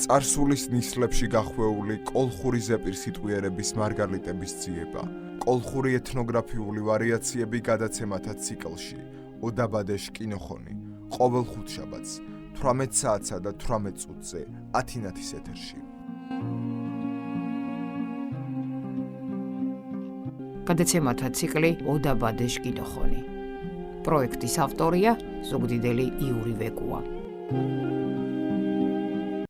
წარსულის ნისლებში გახვეული კოლხური ზეპირ სიტყვიერების მარგალიტების ძიება, კოლხური ეთნოგრაფიული ვარიაციები გადაცემათა ციკლში, ოდაბადეშ კინოხონი, ყოველ ხუთშაბათს, 18 საათსა და 18 წუთზე, ათინათის ეთერში. გადაცემათა ციკლი ოდაბადეშ კინოხონი. პროექტის ავტორია ზუგდიდელი იური ვეკუა.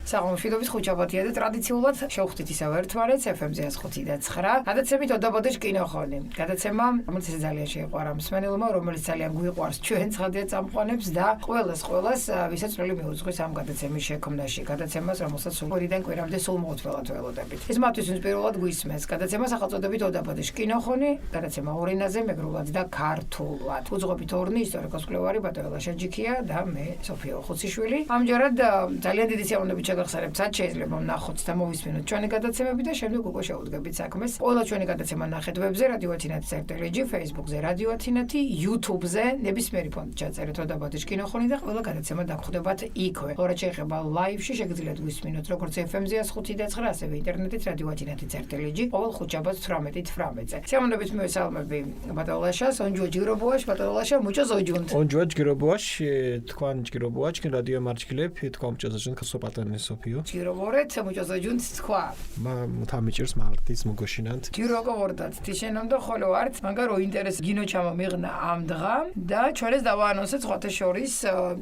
საღამოშვიდობის ხუთშაბათია და ტრადიციულად შევხვდით ისევ ერთმანეთს FM-ზე 105.9. გადაცემით ოდაბადეშ კინოხონი. გადაცემა, რომელიც ძალიან შეიყვარა მსმენელმა, რომელიც ძალიან გვიყვარს ჩვენ ცხადია წამყვანებს და ყველას ვისაც წვლილი მიუძღვის ამ გადაცემის შექმნაში. გადაცემას, რომელსაც სულიდან კვირამდე სულ მოუწველად ველოდებით. ეს მათთვის პირველად გვისმენს. გადაცემა სახელწოდებით ოდაბადეშ კინოხონი, გადაცემა ორ ენაზე, მეგრულად და ქართულად. უძღვებით ორნი ისტორიკოს-კვლევარი ბატონი ლაშაჯიქია და მე სოფია ხუციშვილი. ამჯერად ძალიან დიდი სიამოვნებით გახსენებთ, რაც შეიძლება ვნახოთ და მოვისმინოთ ჩვენი გადაცემები და შემდეგ უკვე შევუდგებით საქმეს. ყველა ჩვენი გადაცემა ნახეთ ვებზე, რადიო ათინათის წერტილში, Facebook-ზე, რადიო ათინათი, YouTube-ზე, ნებისმიერი ფონტი ჩაწერეთ ოდაბადეშ კინოხონი და ყველა გადაცემა დაგხვდებათ იქვე. თორემ შეიძლება live-ში შეგიძლიათ გვისმინოთ, როგორც FM-ზე 105.9, ასევე ინტერნეტით რადიო ათინათი წერტილში, ყოველ ხუთშაბათს 18:18-ზე. სიამოვნებით მივესალმები ბატონ ლაშას, onjua ჯგირობუაშ, ბატონ ლაშა, mucho zojund. onjua ჯგირობუაშ, თქვენ ჯგირობუაშ, რადიო მარჩგილებ, თქვენ mucho zojund, ხსოპატანი სოფიო. ჯგირობორეთ, mucho zojund თქვა. თამიჭირს მარტის მოგოშინანთ. ჯგირობორდათ, თიშენომ და ხოლო არც, მაგა რო ინტერესი გინო ჩამომიღნა ამ დღამ და ჩვენს დავაანონსეთ სხვათა შორის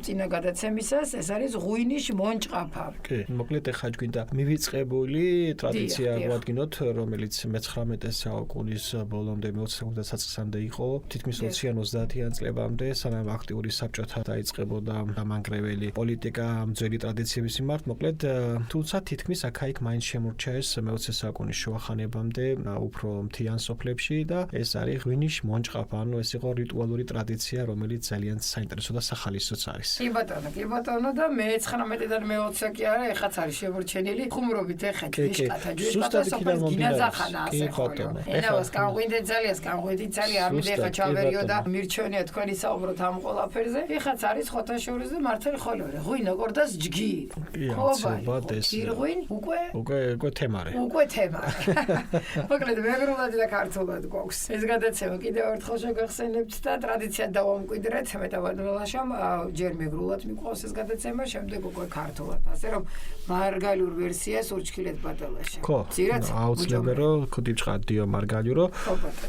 წინა გადაცემისას, ეს არის ღვინის მონჭყაფა. კი, მოკლედ ეხა გვინდა მივიწყებული ტრადიცია გვადგინოთ, რომელიც მე-19 საუკუნის ბოლომდე მე-20 საუკუნეამდე იყო, თითქმის 20-30-იან წლებამდე, სანამ აქტიური საბჭოთა დაიწყებოდა დამანგრეველი პოლიტიკა ძველი ტრადიციების მიმართ, მოკლედ თუმცა თითქმის აქა-იქ მაინც შემორჩა ეს მე-20 საუკუნის შუახანებამდე უფრო მთიან სოფლებში და ეს არის ღვინის მონჭყაფა, ანუ ეს იყო რიტუალური ტრადიცია, რომელიც ძალიან საინტერესო და სახალისოც არის. კი ბატონო და მე-19-დან მე-20 კი არა, ეხაც არის შემორჩენილი ხუმრობით ეხა ჭიშკათა გინაძახანა ასე ხოლო. ენავას განღვინდეთ ძალიან ამით ეხა ჩავერიო და მირჩვენია თქვენი საუბროთ ამ ყველაფერზე. ეხაც არის ხოთა შორის და მართალი ხოლო ღვინო კორდას ჯგი. ბადეს. ირღვინ უკვე თემარე. მოკლედ მეგრულად და ქართულად გვაქვს. ეს გადაცემა კიდევ ერთხელ შეგახსენებთ და ტრადიციად დავამკვიდრეთ მეტაბადლაშამ ჯერ მეგრულად მიყვავს ეს გადაცემა, შემდეგ უკვე ქართულად. ასე რომ მარგალიურ ვერსიას ურჩქილეთ ბატალაშა. ხო. აუცილებელი რომ ქუდიბჭყადიო მარგალიურო.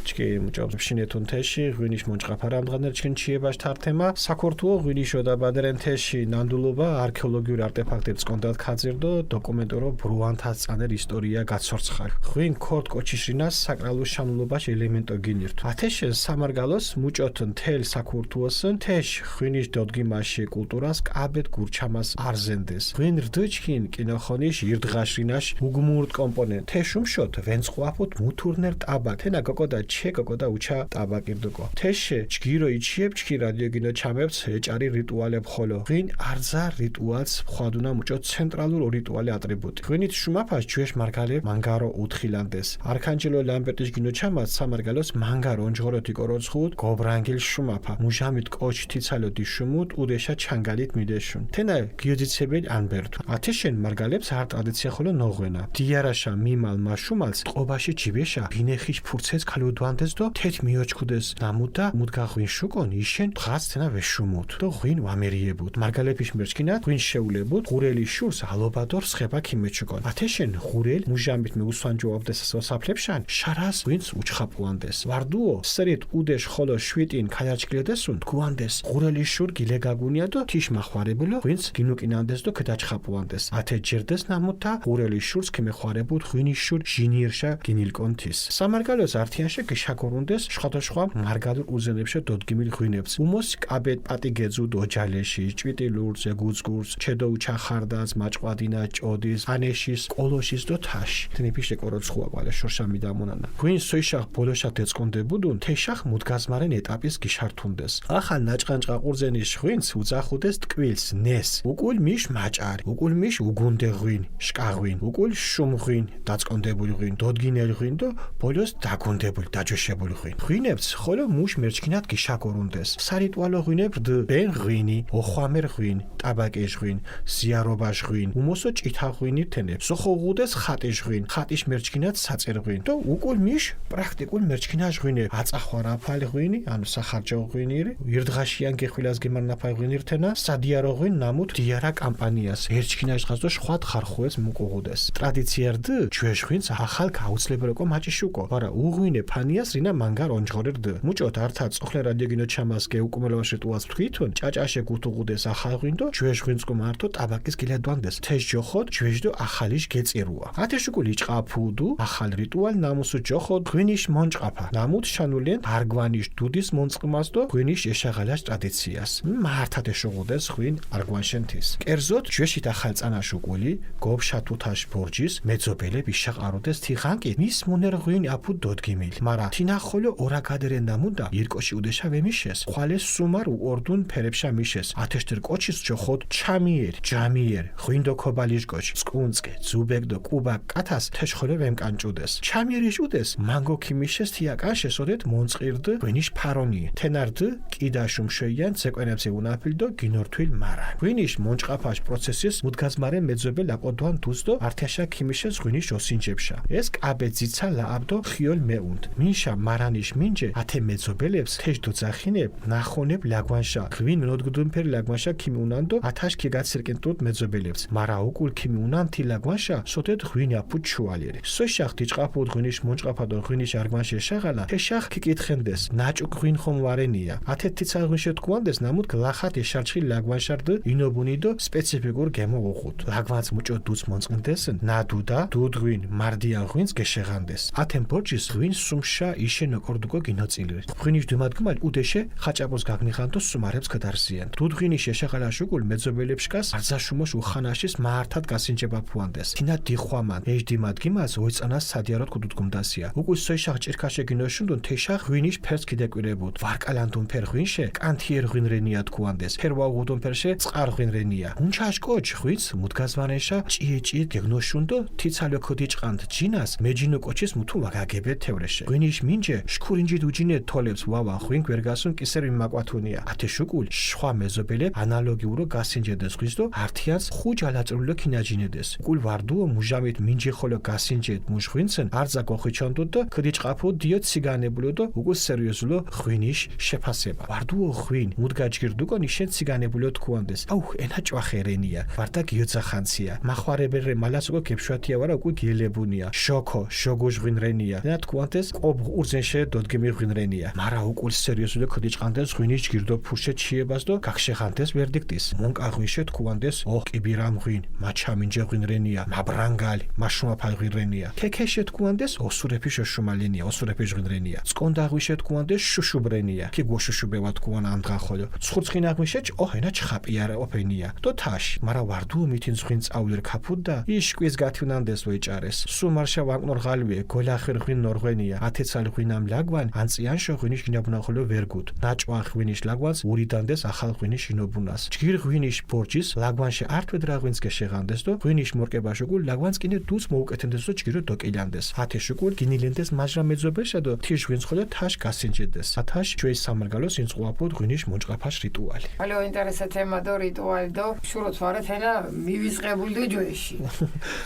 ჩკი მუჭობს შინეთუნ თეში ღვინის მონჭყაფა რამდღანერ ჩქინჩიებაშ თართემა საქორთუო ღვინის ოდაბადერენ თეში ნანდულობა არქეოლოგიური არტეფაქტებს კონდათ ხაძირდო დოკუმენტურო ბრუანთა წანერ ისტორია გაცორცხარ. ღვინ ქორდ კოჩიშრინას საკრალოს შანულობაში ელემენტო გინირთ. ათეშენ სამარგალოს მუჭოთն თელ საქორთუოსn თეშ ღვინის დოდგიმაში კულტურას კაბეთ გურჩამას არზენდეს. ღვინ რდჩკინ კინოხონიშ ირდღაშრინაშ უგმურდ კომპონენტ თეშუმშოთ ვენწყუაფოთ მუთურნერ ტაბა თენა გოკოდა ჩე გოკოდა უჩა ტაბა კირდოკო. თეშე ჯგირო იჩიებ ჩკი რადიო გინო ჩამებს ეჭარი რიტუალებ ხოლო. ღვინ არძა რიტუალს ხვადუნა მუჭოთ ცენტრალურ რიტუალი ატრიბუტი. ღვინით შუმაფას ჯუეშ მარგალე მანგარო უთხილანდეს. არქანჯელო ლამბერტის გინო ჩამაც სამარგალოს მანგაროონჯღოროთი კოროცხუდ გობრანგილ შუმაფა. მუჟამით კოჩ თიცალოდი შუმუტ უდეშა ჩანგალით მიდეშუნ. თენა გიოძიცებელ ანბერტუ. ათეშენ მარგალებს არ ტრადიცია ხოლო ნოღვენა. დიარაშა მიმალ მაშუმალს ყობაში ჯიბეშა ბინეხის ფურცეს ქალუდვანდეს და თეთ მიოჩქუდეს. ნამუდა მუდგა ღვინ შუკონ იშენ დღას თენა ვეშუმუტ. და ღვინ ვამერიებუთ. მარგალების მერჩკინათ ღვინ შეულებუთ. ღურელი შურს ალობადორ სხება ქიმეჩუკონ. ათეშენ ღურელ მუჟამით მეუსვანჯოობდეს სოფლებშან შარას ღვინს უჩხაპუანდეს. ვარდუო სერეთ უდეშ ხოლო შვიტინ ქაიაჩკლედესუნ თქუანდეს. ღურელი შურ გილეგაგუნია და თიშ მახვარებულო ღვინს გინუკინანდეს და ქედაჩხაპუანდეს. ათე ჯერდეს ნამუთა ღურელი შურს ქიმეხوارებუთ ღვინის შურ ჟინიერშა გინილკონთის. სამარგალოს ართიანშე გიშაგორუნდეს შხადოშხვა მარგალურ უზენებშე დოდგიმილ ღვინებს. უმოს კაბეთ პატიგეძუ დოჯალეში ჭვიტი ლურზე გუძგურს ჩედო უჩახარდას მაჭყვადინა ჭოდის ანეშის კოლოშის და თაში. თნიფიშე კოროცხუა ყვალე შორშამი დამონანა. ღვინს სოიშახ ბოლოშა დეწკონდებუდუნ თეშახ მუდგაზმარენ ეტაპის გიშართუნდეს. ახალ ნაჭყანჭყა ყურძენის ღვინს უძახუდეს ტკვილს ნეს. უკულ მიშ მაჭარი, უკულ მიშ უგუნდე ღვინ, შკაღვინ, უკულ შუმ ღვინ, დაწყონდებული ღვინ, დოდგინელი ღვინ და ბოლოს დაგუნდებული, დაჯოშებული ღვინ. ღვინებს ხოლო მუშ მერჩკინად გიშაკორუნდეს. სარიტუალო ღვინებ ბენ ღვინი, ოხვამერ ღვინ, ტაბაკი ღვინ, ზიარობა ღვინ, უმოსო ჭითა ღვინი თენე. სოხოღუდეს ხატი ღვინ, ხატის მერჩქინად საწერ ღვინ. და უკულ მიშ პრაქტიკულ მერჩქინა ღვინი. აწახვა რაფალი ღვინი, ანუ სახარჯო ღვინირი, ირდღაშიან გეხვილას გემარნაფა ღვინი რთენა, სადიარო ღვინ ნამუთ დიარა კამპანიას. ერჩქინაშ ღაზდო ხვად ხარხუეს მუკუღუდეს. ტრადიციარდ ჩვეშ ღვინს ახალ გაუცლებელო მაჭიშუკო. არა უღვინე ფანიას რინა მანგარ ონჯღორერდ. მუჭოთ ართა წოხლე რადიოგინო ჩამას გეუკუმელოვას რიტუალს თვითონ ჭაჭაშე გუთუღუდეს ახალ ღვინდო ჩვეშ ღვინსკო მართო ტაბაკის გილადვანდეს. თეშ ჯოხოდ ჩვეშდო ახალიsh გეწირუა. ათეშუკული ჭყაფუდუ ახალ რიტუალ ნამუსუ ჯოხოდ ღვინიშ მონჭყაფა. ნამუთ შანულენ არგვანიშ დუდის მონწყმასდო ღვინიშ ეშაღალას ტრადიციას. მართადე შუღუდეს ღვინ არგვანშენთის. კერძოდ ჩვეშით ახალ წანაშუკული გობშათუთაშ ბორჯის მეძობელები შაყაროდეს თიხანკი მის მონერ ღვინ აფუ დოდგიმილ. მარა თინახოლო ორაგადერენ ნამუნდა ირკოში უდეშა ვემიშეს. ხვალეს სუმარ უორდუნ ფერებშა მიშეს. ათეშტერ კოჩის ჯოხოდ ჩამიერ ჯამიერ ღვინდო ქობალიშ კოჩ სკუნწკე ზუბეგდო კუბა კათას თეშხოლე ვემკანჭუდეს. ჩამიერიშ უდეს მანგო ქიმიშეს თიაკაშეს ოდეთ მონწყირდ ღვინიშ ფარონი. თენარდ კიდაშუმ შეიან ცეკვენებზე უნაფილდო გინორთვილ მარა. ღვინიშ მონჭყაფაშ პროცესის მუდგაზმარე მეძობელ აკოდვან დუზდო ართაშა ქიმიშეს ღვინიშ ოსინჯებშა. ეს კაბე ძიცა ლააბდო ხიოლ მეუნდ. მინშა მარანიშ მინჯე ათე მეძობელებს თეშდო ძახინებ ნახონებ ლაგვანშა. ღვინ ნოდგდუნფერ ლაგვანშა ქიმიუნანდო ათაშ ქიგაცირკენტოდ მეძობელებს. მარა უკულ ქიმიუნანთი ლაგვანშა სოდეთ ღვინი აფუ ჩუალერი. სოშახ დიჭყაფუდ ღვინიშ მონჭყაფადო ღვინიშ არგვანშე შეღალა თეშახ ქიკითხენდეს ნაჭუკ ღვინ ხომ ვარენია. ათეთი ცალღვინ შეთქუანდეს ნამუთ გლახათ ეშარჩი ლაგვანშარდ ინობუნიდო სპეციფიკურ გემო უხუთ. ლაგვანს მუჭო დუც მონწყნდეს ნადუდა დუდღვინ მარდიან ღვინს გეშეღანდეს. ათემ ბორჯის ღვინ სუმშა იშენო კორდუგო გინოცილრი. ღვინიშ დუმადგმალ უდეშე ხაჭაპოს გაგნიხანტო სუმარებს გადარზიან. დუდღვინიშ ეშაღალა შუკულ მეძობელებშკას არზაშუმოშ უხანაშის მართად გასინჯება ფუანდეს. თინა დიხვამან ეჯდიმადგიმას ოიწანას სადიაროთ კუდუდგუმდასია. უკულ სოიშახ ჭირქაშე გინოშუნდონ თეშა ღვინიშ ფერს კიდეკვირებუთ. ვარკალანდუნ ფერ ღვინშე კანთიერ ღვინრენია თქუანდეს. ფერვაუღუდონ ფერშე წყარ ღვინრენია. უნჩაშ კოჩ ღვინს მუდგაზმანეშა ჭიე გეგნოშუნდო თიცალო ქოდიჭყანთ ჯინას მეჯინო კოჩის მუთუ ვაგაგებეთ თევრეშე. ღვინიშ მინჯე შქურინჯი დუჯინე თოლებს ვავა ღვინ გვერგასუნ კისერი მაკვათუნია. ათეშუკულ შხვა მეძობელებ ანალოგიურო გასინჯედეს ღვისდო ართიანს ხუჯალაწრულო ქინაჯინედეს. უკულ ვარდუო მუჟამით მინჯი ხოლო გასინჯეთ მუჟღვინცენ არძა გოხიჩონდო ქოდიჭყაფო დიო ციგანებულოდო უკულ სერიოზულო ღვინიშ შეფასება. ვარდუო ღვინ მუდგაჯგირდუკო ნიშენ ციგანებულო თქუანდეს. აუ ენა ჭვახერენია ვარდა გიოძახანცია. მახوارებერე მალასუკო გეფშვათია ვარა უკულ გიელებუნია. შოქო შოგოჟ ღვინრენია. ენა თქუანდეს ყობ ურზენშე დოდგიმი ღვინრენია. მარა უკულ სერიოზულო ქოდიჭყანდეს ღვინიშ ჯგირდო ფუშე ჩიებასდო გახშეხანდეს ვერდიქტის. მონკა ღვინშე თქუანდეს ო კიბირამ ღვინ მაჩამინჯე ღვინრენია. მაბრანგალი მაშუმაფალ ღვინრენია. ქექეშე თქუანდეს ოსურეფი შოშუმალენია ოსურეფი ღვინრენია. სკონდა ღვინშე თქუანდეს შუშუბრენია. კი გოშუშუბევა თქუან ამდღახოლო. ცხურცხინა ღვინშე ო ენა ჩხაპიარა ოფენია. დო თაში მარა ვარდუო მითინ ღვინ წავლერ ქაფუდა იშკვის გათუნანდეს ვეჭარეს. სუმარშა ვაკნორ ღალვე გოლახერ ღვინ ნორღვენია. ათეცალ ღვინამ ლაგვან ანწიან შო ღვინიშ გინაბუნახოლო ვერგუთ. ნაჭვა ღვინიშ ლაგვანს ურიდანდეს ახალ ღვინიშ ინობუნას. ჯგირ ღვინიშ ბორჯის ლაგვანშე ართვედრა ღვინს გეშეღანდეს დო ღვინიშ მორკებაშუკულ ლაგვანს კინე დუც მოუკეთენდეს დო ჯგირო დოკილანდეს. ათეშუკულ გინილენდეს მაჟრა მეძობეშა დო თიშ ღვინს ხოლო თაშ გასინჯედეს. ათაშ ჩვეის სამარგალოს ინწყუაფოდ ღვინიშ მონჭყაფაშ რიტუალი. ალო ინტერესა თემა დო რიტუალი დო შუროთ ვარეთ ენა მივისყებული დო ჯოეში.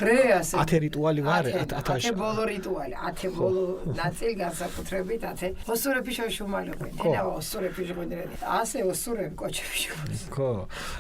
რეასე. ათე რიტუალი ვარე ათაშ. ათე ბოლო რიტუალი, ათე ბოლო ნაწილი განსაკუთრებით ათე ოსურეფი შოშუმალი ღვინი. ენა ოსურეფი ღვინრენი. ასე ოსურებ კოჩები შოშუმალი. ხო.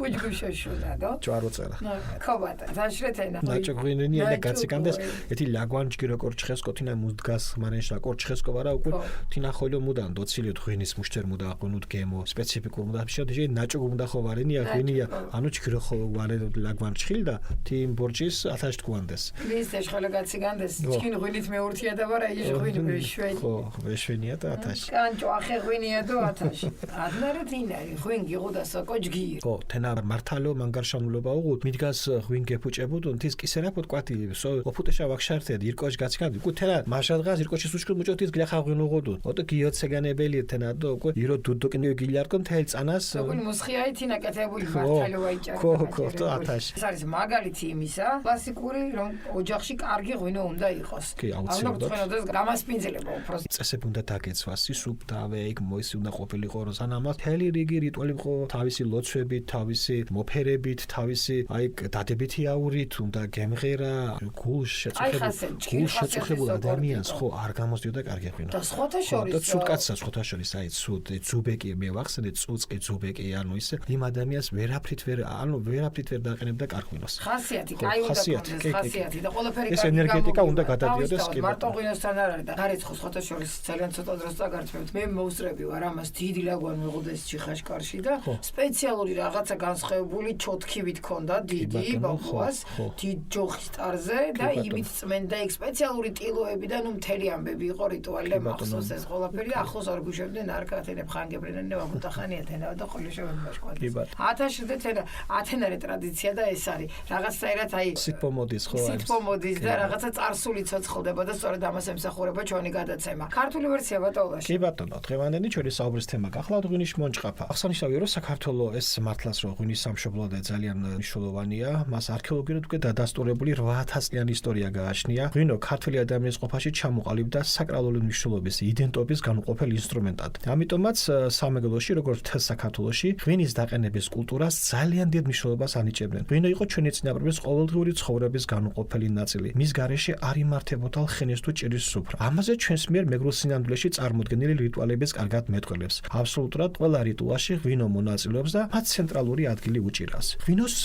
უჯგუ შოშულა დო. ჭვაროწერა. ხო ბატა, დაშრეთენა. ნაჭო ღვინრენია და გაციკანდეს ეთი ლაგვან ჯგირო კორჩხესკო თინა მუდგას მარენშა კორჩხესკო ვარა უკულ თინა ხოლო მუდან დოცილიოთ ღვინის მუშტერ მუდა აკონუთ გემო სპეციფიკურ მუდა შედი ნაჭო მუდა ხო ვარენია ღვინია ანუ ჯგირო ხო ვარე ლაგვან ჩხილდა თიმ ბორჯის ათაშ თქუანდეს ლისტეშ ხოლო გაციკანდეს ჩკინ ღვინით მეურთია და ვარა ის ღვინი ვეშვენი ხო ვეშვენია და ათაშ კანჭო ახე ღვინია და ათაშ ადნარე თინარი ღვინ გიღუდა საკო ჯგირი ხო თენა მართალო მანგარშანულობა უღუთ მიდგას ღვინ გეფუჭებუდონ თის კისერაფოთ კვათი სო ოფუტეშა ვაქშართე ირკოშ გაციკანდი უკუ თენა მაშადღას ირკოშის უჩქუდ მუჭოთის გლახა ღვინ უღუდუ ოტო გიოცეგანებელი თენა დო უკუ ირო დუდოკინე გილიარკონ თელ წანას უკუ მოსხიაი თინა კეთებული მართალო ვაიჭარ ხო ათაშ ეს არის მაგალითი იმისა კლასიკური რომ ოჯახში კარგი ღვინო უნდა იყოს კი აუცილებლად გამასპინძლება უფრო წესები უნდა დაგეცვას სისუფთავე იქ მოისი უნდა ყოფილიყო რომ სანამ თელი რიგი რიტუალი ხო თავისი ლოცვები თავის თავისი მოფერებით, თავისი დადებითი აურით, უნდა გემღერა, გულს შეწუხებულ ადამიანს ხო არ გამოსდიოდა კარგი ღვინო. და სხვათა შორის და ცუდ კაცსაც სხვათა შორის ცუდ ძუბეკი მე ვახსენე წუწკი ძუბეკი ისე იმ ადამიანს ვერაფრით ვერ დაყენებდა კარგ ღვინოს. ხასიათი, კაი უნდა კონდეს ხასიათი და ყველაფერი ეს ენერგეტიკა უნდა გადადიოდეს კი. მარტო ღვინოსთან არ არის და გარიცხო სხვათა შორის ძალიან ცოტა დროს წაგარჩევთ. მე მოუსწრები ვარ ამას დიდი ლაგვან მიღოდეს ჩიხაშკარში და სპეციალური რაღაცა განსხვავებული ჩოთქივით ქონდა დიდი ბავშვას დიდ ჯოხის ტარზე და იმით წმენდა იქ სპეციალური ტილოები და ნუ მთელი ამბები იყო რიტუალი და მახსოვს ეს ყველაფერი ახლოს არ გუშევდნენ არ კათენებ ხანგებრენენ და მუტახანიათენა და ხოლმე შევემბაშყვათ. ათენარე ტრადიცია და ეს არის რაღაცაირად სიტპომოდის ხო სიტპომოდის და რაღაცა წარსული ცოცხლდება და სწორედ ამას ემსახურება ჩვენი გადაცემა. ქართული ვერსია ბატონო. კი ბატონო, დღევანდელი ჩვენი საუბრის თემა გახლავთ ღვინის მონჭყაფა. აღსანიშნავია რომ საქართველოს ეს მართლაც რომ ღვინის სამშობლოა და ძალიან მნიშვნელოვანია, მას არქეოლოგიურად უკვე დადასტურებული 8000 წლიანი ისტორია გააჩნია. ღვინო ქართული ადამიანის ყოფაში ჩამოყალიბდა საკრალური მნიშვნელობის იდენტობის განუყოფელ ინსტრუმენტად. ამიტომაც სამეგრელოში როგორც მთელ საქართველოში ღვინის დაყენების კულტურას ძალიან დიდ მნიშვნელობას ანიჭებდნენ. ღვინო იყო ჩვენი წინაპრების ყოველდღიური ცხოვრების განუყოფელი ნაწილი. მის გარეშე არ იმართებოდა ხენის თუ ჭირის სუფრა. ამაზე ჩვენს მიერ მეგრულ სინამდვილეში წარმოდგენილი რიტუალების კარგად მეტყველებს. აბსოლუტურად ყველა რიტუალში ღვინო მონაწილეობს და მათ ცენტრალური ადგილი უჭირავს. ღვინოს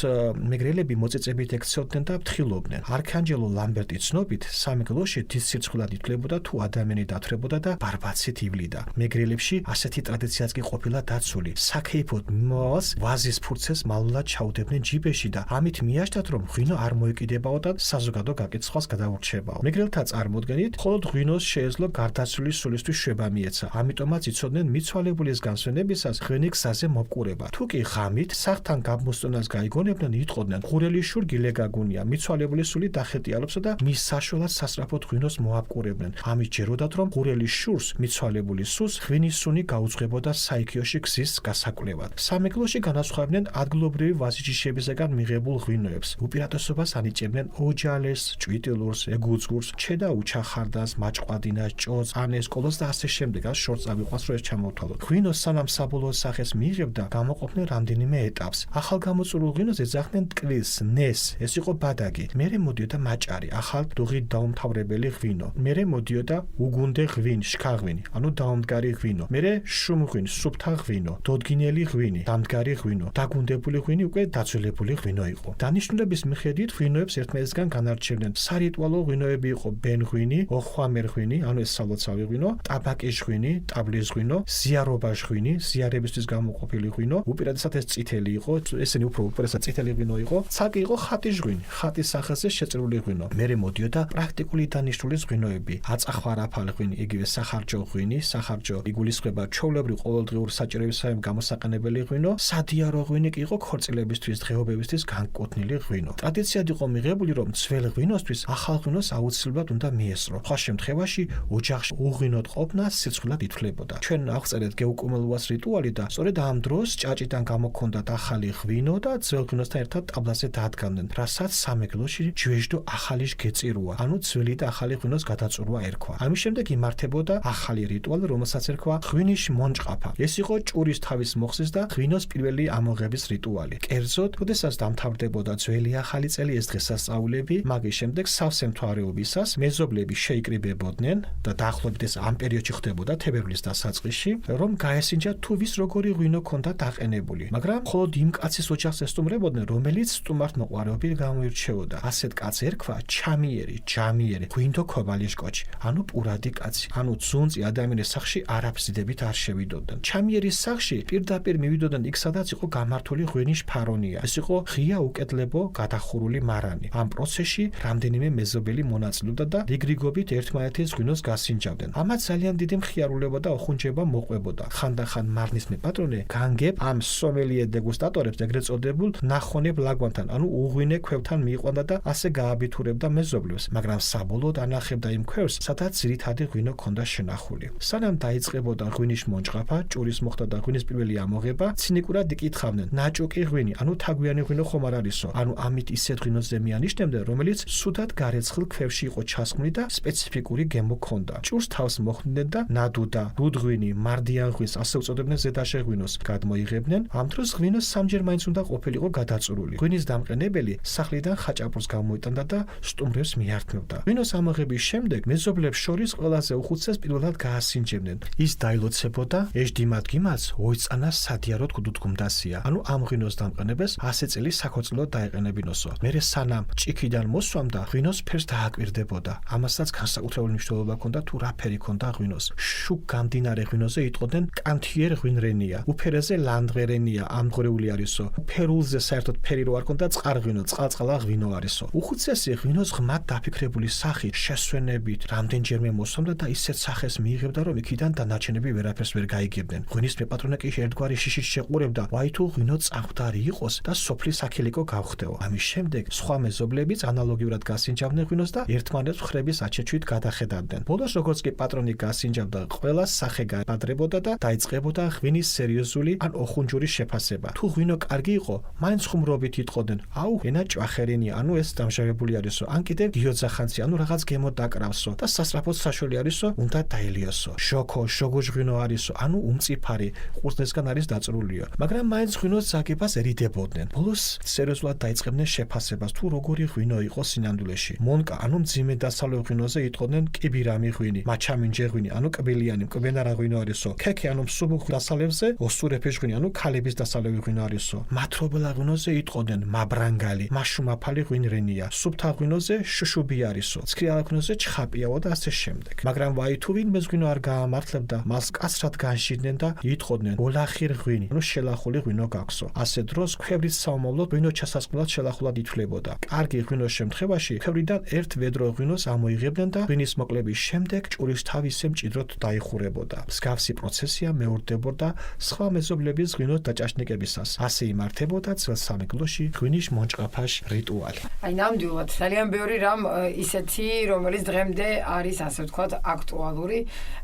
მეგრელები მოწიწებით ექცეოდნენ და ფრთხილობდნენ. არქანჯელო ლამბერტი ცნობით სამეგრელოში დიდ სირცხვილად ითვლებოდა თუ ადამიანი დათვრებოდა და ბარბაცით ივლიდა. მეგრელებში ასეთი ტრადიციაც კი ყოფილა დაცული. საქეიფოდ მიმავალს ვაზის ფურცეს მალულად ჩაუდებდნენ ჯიბეში და ამით მიაჩნდათ რომ ღვინო არ მოეკიდებაო და საზოგადო გაკეცხვას გადაურჩებაო. მეგრელთა წარმოდგენით მხოლოდ ღვინოს შეეძლო გარდაცვლილის სულისთვის შვება მიეცა. ამიტომაც იცოდნენ მიცვალებულის განსვენებისას ღვინი გზაზე მოპყურება. თუ კი ღამით სახლთან გამოსწონას გაიგონებდნენ, იტყოდნენ ღურელი შურ გილეგაგუნია, მიცვალებულის სული დახეტიალობსა და მის საშუალად სასწრაფოდ ღვინოს მოაპყურებდნენ. ამით ჯეროდათ რომ ღურელი შურს მიცვალებულის სულს ღვინის სუნი გაუძღვებოდა საიქიოში გზის გასაკვლევად. სამეგრელოში განასხვავებდნენ ადგილობრივი ვაზიჯიშებისაგან მიღებულ ღვინოებს. უპირატესობას ანიჭებდნენ ოჯალეს, ჭვიტილურს, ეგუძგურს, ჩედა უჩახარდას, მაჭყვადინას, ჭოწს, ანეს, კოლოს და ასე შემდეგ. ამ შორს წავიყვანს რომ ეს ჩამოვთვალოთ. ღვინოს სანამ საბოლოო სახეს მიიღებდა, გამოყოფდნენ რამდენიმე ეტაპს. ახალგამოწურულ ღვინოს ეძახდნენ ტკვილს, ნეს, ეს იყო ბადაგი. მერე მოდიოდა მაჭარი, ახალ დუღით დაუმთავრებელი ღვინო. მერე მოდიოდა უგუნდე ღვინი, შქაღვინი, ანუ დაუმდგარი ღვინო. მერე შუმღვინი, სუფთა ღვინო, დოდგინელი ღვინი, დამდგარი ღვინო, დაგუნდებული ღვინი უკვე დაძველებული ღვინო იყო. დანიშნულების მიხედვით ღვინოებს ერთმანეთისგან განარჩევდნენ. სარიტუალო ღვინოები იყო ბენღვინი, ოხვამერ ღვინი, ანუ ეს სალოცავი ღვინო, ტაბაკის ღვინი, ტაბლის ღვინო, ზიარობას ღვინი, ზიარებისთვის გამოყოფილი ღვინო, უპირატესად ეს წითელი იყო, ესენი უფრო უპირატესად წითელი ღვინო იყო, ცაკი იყო ხატის ღვინი, ხატის სახეზე შეწირული ღვინო. მერე მოდიოდა პრაქტიკული დანიშნულის ღვინოები, აწახვარაფალ ღვინი, იგივე სახარჯო ღვინი, სახარჯო იგულისხმება ჩვეულებრივ ყოველდღიურ საჭიროებისაებ გამოსაყენებელი ღვინო, სადიარო ღვინი კი იყო ქორწილებისთვის, დღეობებისთვის განკუთვნილი ღვინო. ტრადიციად იყო მიღებული, რომ ძველ ღვინოსთვის ახალ ღვინოს აუცილებლად უნდა მიესწრო. სხვა შემთხვევაში ოჯახში უღვინოდ ყოფნა სირცხვილად ითვლებოდა. ჩვენ აღწერეთ გეუკუმელუას რიტუალი და სწორედ ამ დროს ჭაჭიდან გამოქონდათ ახალი ღვინო და ძველ ღვინოსთან ერთად ტაბლაზე დაადგამდნენ, რასაც სამეგრელოში ჯვეჟდო ახალიში გეწირუა, ანუ ძველი და ახალი ღვინოს გადაწურვა ერქვა. ამის შემდეგ იმართებოდა ახალი რიტუალი, რომელსაც ერქვა ღვინის მონჭყაფა. ეს იყო ჭურის თავის მოხსის და ღვინოს პირველი ამოღების რიტუალი. კერძოდ, როდესაც დამთავრდებოდა ძველი ახალი წელი ეს დღესასწაულები, მაგის შემდეგ სავსე მთვარეობისას მეზობლები შეიკრიბებოდნენ და დაახლოებით ეს ამ პერიოდში ხდებოდა თებერვლის დასაწყისში, რომ გაესინჯათ თუ ვის როგორი ღვინო ქონდა დაყენებული. მაგრამ მხოლოდ იმ კაცის ოჯახს ესტუმრებოდნენ, რომელიც სტუმართმოყვარეობით გამოირჩეოდა. ასეთ კაცს ერქვა ჩამიერი, ჯამიერი, ღვინდო ქობალიშკოჩი, ანუ პურადი კაცი, ანუ ძუნწი ადამიანის სახში არაფსიდებით არ შევიდოდნენ. ჩამიერის სახში პირდაპირ მივიდოდნენ იქ, სადაც იყო გამართული ღვინის ფარონია. ეს იყო ღია უკედლებო გადახურული მარანი. ამ პროცესში რამდენიმე მეზობელი მონაწილეობდა და რიგრიგობით ერთმანეთის ღვინოს გასინჯავდნენ. ამათ ძალიან დიდი მხიარულება და ოხუნჯება მოყვებოდა. ხანდახან მარნის მეპატრონე განგებ ამ სომელიე დეგუსტატორებს ეგრეთ წოდებულ ნახონებ ლაგვანთან, ანუ უღვინე ქვევთან მიიყვანდა და ასე გააბითურებდა მეზობლებს, მაგრამ საბოლოოდ ანახებდა იმ ქვევს, სადაც ძირითადი ღვინო ქონდა შენახული. სანამ დაიწყებოდა ღვინის მონჭყაფა, ჭურის მოხდა და ღვინის პირველი ამოღება, ცინიკურად იკითხავდნენ: ნაჭუკი ღვინი, ანუ თაგვიანი ღვინო ხომ არ არისო? ანუ ამით ისეთ ღვინოზე მიანიშნებდნენ, რომელიც სუდად გარეცხილ ქვევში იყო ჩასხმული და სპეციფიკური გემო ქონდა. ჭურს თავს მოხდნდნენ და ნადუდა, რუდღვინი, მარდიან ღვინს, ასე უწოდებდნენ ზედაშე ღვინოს გადმოიღებდნენ. ამ დროს ღვინო ღვინოს სამჯერ მაინც უნდა ყოფილიყო გადაწურული. ღვინის დამყენებელი სახლიდან ხაჭაპურს გამოიტანდა და სტუმრებს მიართმევდა. ღვინოს ამოღების შემდეგ მეზობლებს შორის ყველაზე უხუცეს პირველად გაასინჯებდნენ. ის დაილოცებოდა ეშდიმადგიმაც ოიწანას სადიაროდ გუდუდგუმდასია. ანუ ამ ღვინოს დამყენებას 100 წელი საქორწილოდ დაეყენებინოსო. მერე სანამ ჭიქიდან მოსვამდა, ღვინოს ფერს დააკვირდებოდა. ამასაც განსაკუთრებული მნიშვნელობა ჰქონდა თუ რა ფერი ჰქონდა ღვინოს. შუქ გამდინარე ღვინოზე იტყოდნენ კანთიერ ღვინრენია. უფერეზე ლანდღერენია, ამღვრეული არისო. ფერულზე საერთოდ ფერი რო არ ჰქონდა წყარღვინო, წყალწყალა ღვინო არისო. უხუცესი ღვინოს ღმად დაფიქრებული სახით, შესვენებით, რამდენჯერმე მოსვამდა და ისეთ სახეს მიიღებდა, რომ იქიდან დანარჩენები ვერაფერს ვერ გაიგებდნენ. ღვინის მეპატრონე კი ერთგვარი შიშით შეყურებდა, ვაი თუ ღვინო წამხვდარი იყოს და სოფლის აქილიკო გავხდეო. ამის შემდეგ სხვა მეზობლებიც ანალოგიურად გასინჯავდნენ ღვინოს და ერთმანეთს ხრების აჩეჩვით გადახედავდნენ. ბოლოს როგორც კი პატრონი გასინჯავდა, ყველას სახე გადაադրებოდა და დაიწყებოდა ღვინის სერიოზული ან ოხუნჯური შეფასება. თუ ღვინო კარგი იყო, მაინც ხუმრობით იტყოდნენ, აუ, ენა ჭვახერენია, ანუ ეს დამჟავებული არისო, ან კიდევ დიოძახანცი, ანუ რაღაც გემო დაკრავსო და სასწრაფოდ საშუალო არისო, უნდა დაელიოსო. შოქო, შოგოჟ ღვინო არისო, ანუ უმწიფარი, ყურძნისგან არის დაწრულიო. მაგრამ მაინც ღვინოს ზაგებას ერიდებოდნენ. ბოლოს სერიოზულად დაიწყებდნენ შეფასებას, თუ როგორი ღვინო იყო სინამდვილეში. მონკა, ანუ მძიმე დასალევ ღვინოზე იტყოდნენ კიბირამი ღვინი, მაჩამინჯე ღვინი, ანუ კბილიანი, მკბენარა ღვინო არისო. ქექე, ანუ მსუბუქ დასალევზე ოსურეფე ღვინი, ანუ ქალების დასალევი ღვინო არისო. მათრობელა ღვინოზე იტყოდნენ მაბრანგალი, მაშუმაფალი ღვინრენია. სუფთა ღვინოზე შუშუბი არისო. ცქრიალა ღვინოზე ჩხაპიაო და ასე შემდეგ. მაგრამ ვაი თუ ვინმე ღვინო არ გაამართლებდა, მას კაცრად განშიდნენ და იტყოდნენ ოლახირ ღვინი, ანუ შელახული ღვინო გაქვსო. ასე დროს ქვევრის საომავლოდ ღვინო ჩასასყმელად შელახულად ითვლებოდა. კარგი ღვინოს შემთხვევაში ქვევრიდან ერთ ვედრო ღვინოს ამოიღებდნენ და ღვინის მოკლების შემდეგ ჭურის თავისე მჭიდროდ დაიხურებოდა. მსგავსი პროცესია მეორდებოდა სხვა მეზობლების ღვინოს დაჭაშნიკებისას. ასე იმართებოდა ძველ სამეგრელოში ღვინის მონჭყაფაშ რიტუალი. აი ნამდვილად ძალიან ბევრი რამ ისეთი, რომელიც დღემდე არის ასე ვთქვათ აქტუალური.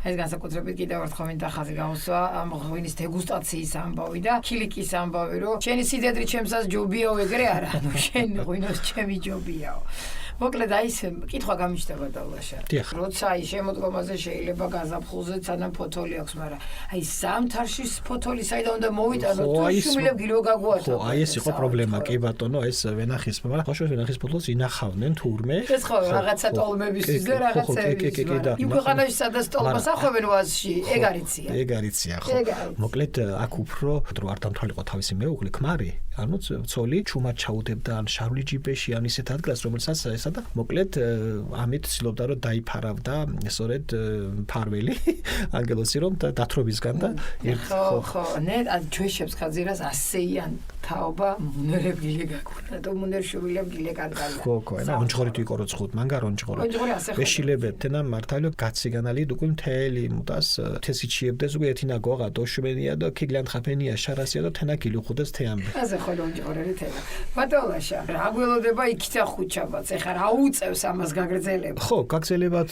ეს განსაკუთრებით კიდევ ერთხელ მინდა ხაზი გაუსვა ამ ღვინის დეგუსტაციის ამბავი და ქილიკის ამბავი, რომ შენი სიდედრი ჩემსაც ჯობიაო, ეგრე არა, ანუ შენ ღვინოს ჩემი ჯობიაო. მოკლედ აი ეს კითხვა გამიჩნდება დავლაშა. როცა აი შემოდგომაზე შეიძლება გაზაფხულზე სანამ ფოთოლი აქვს, მაგრამ აი ზამთარში ფოთოლი საიდან უნდა მოვიტანო, თუ შუმილებ გილო გაგუათა. ხო, აი ეს იყო პრობლემა, კი ბატონო, ეს ვენახის, მაგრამ ხო ვენახის ფოთოლს ინახავდნენ თურმე. ეს ხო რაღაცა ტოლმებისთვის და რაღაცების. იმ ქვეყანაში სადაც ტოლმას ახვევენ ვაზში, ეგ არიცია. ეგ არიცია, ხო. მოკლედ აქ უფრო დრო არ დამთვალიყო თავისი მეუღლე ქმარი, ანუ ცოლი ჩუმად ჩაუდებდა ან შარული ჯიბეში ან ისეთ ადგილას, რომელსაც ესა და მოკლედ ამით ცდილობდა რომ დაიფარავდა სწორედ ფარველი ანგელოსი რომ დათრობისგან და ხო ნე ჩვეშებს ხაზირას ასეიან თაობა მუნერებგილე გაგუნა და მუნერშუვილებგილე კანკალა ხო ენაონჯღორით იყო რო ცხუთ მანგარონჯღორი ეშილებეთენა მართალო გაციგანალი დუკულ მთელი მუტას თესიჩიებდეს უკვე ეთინა გოღა დოშვენია და ქიგლან ხაფენია შარასია და თენა გილუხუდეს თეამბე აზე ხოონჯღორერი თენა ბატონაშა რა გველოდება იქცა ხუჩაბაც ეხა რა უწევს ამას გაგრძელება ხო გაგრძელებად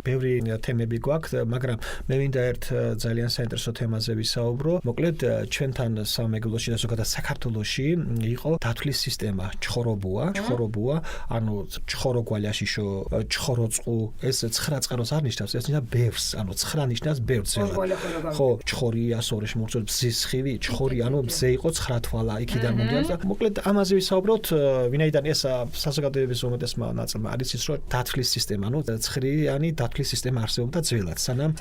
ბევრი თემები გვაქვს მაგრამ მე მინდა ერთ ძალიან საინტერესო თემაზე ვისაუბრო მოკლედ ჩვენთან სამეგრელოში და ზოგადად საქართველოში იყო დათვლის სისტემა ჩხორობუა ანუ ჩხოროგვალიაშიშო ჩხოროწყუ ეს 9 წყაროს არ ნიშნავს ეს ნიშნავს ბევრს ანუ 9 ნიშნავს ბევრს ხო ჩხორია სორეში მოხსოვს ბზის ხივი ჩხორი ანუ ბზე იყო 9 თვალა იქიდან მომდიოდა მოკლედ ამაზე ვისაუბროთ ვინაიდან ეს საზოგადოების უმეტესმა ნაწილმა არის ის რომ დათვლის სისტემა ანუ 9-იანი დათვლის სისტემა არსებობდა ძველად სანამ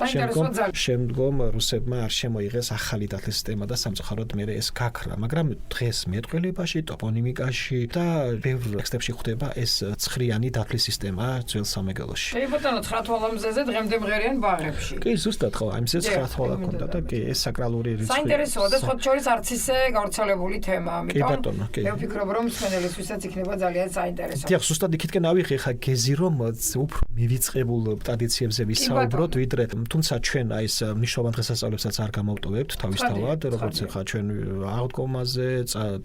შემდგომ რუსებმა არ შემოიღეს ახალი დათვლის სისტემა და სამწუხაროდ მე ეს გაქრა მაგრამ დღეს მეტყველებაში ტოპონიმიკაში და ბევრ ტექსტებში ხვდება ეს 9-იანი დათვლის სისტემა ძველ სამეგრელოში კი ბატონო 9 თვალამზეზე დღემდე მღერიან ბაღებში კი ზუსტად ხო ამისე 9 თვალა ქონდა და კი ეს საკრალური რიცხვი საინტერესოა და სხვა შორის არც ისე გავრცელებული თემა კი ბატონო კი მე ვფიქრობ რომ მსმენელისთვისაც იქნება ძალიან საინტერესო დიახ ზუსტად იქითკენ ავიღე ხა გეზი რომ უფრო მივიწყებულ ტრადიციებზე ვისაუბროთ ვიდრე თუმცა ჩვენ აი ეს მნიშვნელოვან დღესასწაულებსაც არ გამოვტოვებთ თავისთავად როგორც ხა ჩვენ აღდგომაზე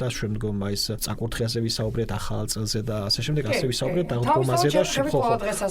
და შემდგომ აი ეს წაკურთხიაზე ვისაუბრეთ ახალ წელზე და ასე შემდეგ ასე ვისაუბრეთ აღდგომაზე და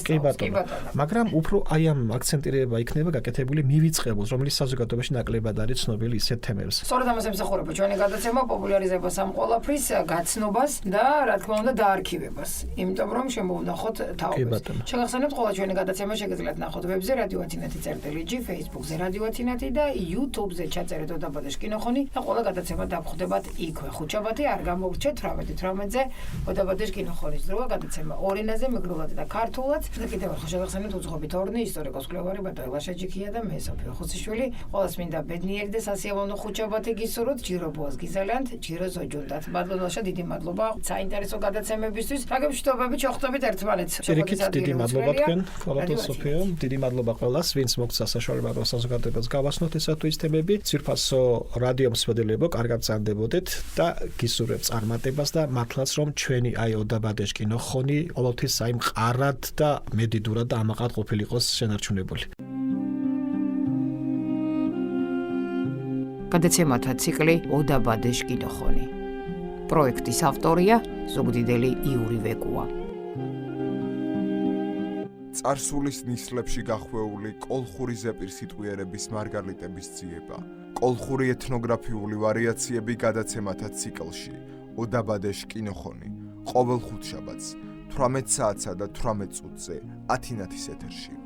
კი ბატონო მაგრამ უფრო აი ამ აქცენტირება იქნება გაკეთებული მივიწყებულს რომელიც საზოგადოებაში ნაკლებად არის ცნობილი ისეთ თემებს სწორედ ამას ემსახურება ჩვენი გადაცემა პოპულარიზებას ამ ყველაფრის გაცნობას და რა თქმა უნდა დაარქივებას იმიტომ რომ შემოვნახოთ თაობებს შეგახსენებ გაგაცემოთ ყველა ჩვენი გადაცემა შეგიძლიათ ნახოთ ვებზე radio.net.gr, Facebook-ზე radio.net და YouTube-ზე ჩაწერეთ ოდაბადეშ კინოხონი და ყველა გადაცემა დავხვდებათ იქვე. ხუთშაბათი არ გამოგრჩეთ 18-18-ზე ოდაბადეშ კინოხონის დროა გადაცემა ორენაზე მეგრულად და ქართულად და კიდევ ერთხელ შევახსენოთ უძღვებით ორნი ისტორიკოს-კვლევარი ბატონი ლაშაჯიქია და მე სოფიო ხუციშვილი. ყველას მინდა ბედნიერი და სასიამოვნო ხუთშაბათი გისურვოთ. ჯირო ბოას გიზალიანთ, ჯირო ზოჯუნდათ. მადლობა ლაშა, დიდი მადლობა საინტერესო გადაცემებისთვის. გაგებშთობებით, შევხვდებით ერთმანეთს. დიდი მადლობა თქვენ, ფალატო სოფიო. დიდი მადლობა ყველას, ვინც მოგცა საშუალება რომ საზოგადოებას გავასწროთ ესა თუ ის თემები. ძვირფასო რადიო მსმენელებო, კარგად წამდებოდეთ და გისურვებთ წარმატებას და მართლაც რომ ჩვენი აი ოდაბადეშ კინოხონი ყოველთვის აი მყარად და მედიდურად და ამაყად ყოფილიყოს შენარჩუნებული. გადაცემათა ციკლი ოდაბადეშ კინოხონი. პროექტის ავტორია ზუგდიდელი იური ვეკუა. წარსულის ნისლებში გახვეული კოლხური ზეპირსიტყვიერების მარგალიტების ძიება. კოლხური ეთნოგრაფიული ვარიაციები გადაცემათა ციკლში ოდაბადეშ კინოხონი. ყოველ ხუთშაბათს 18 საათსა და 18 წუთზე 10 ათის ეთერში.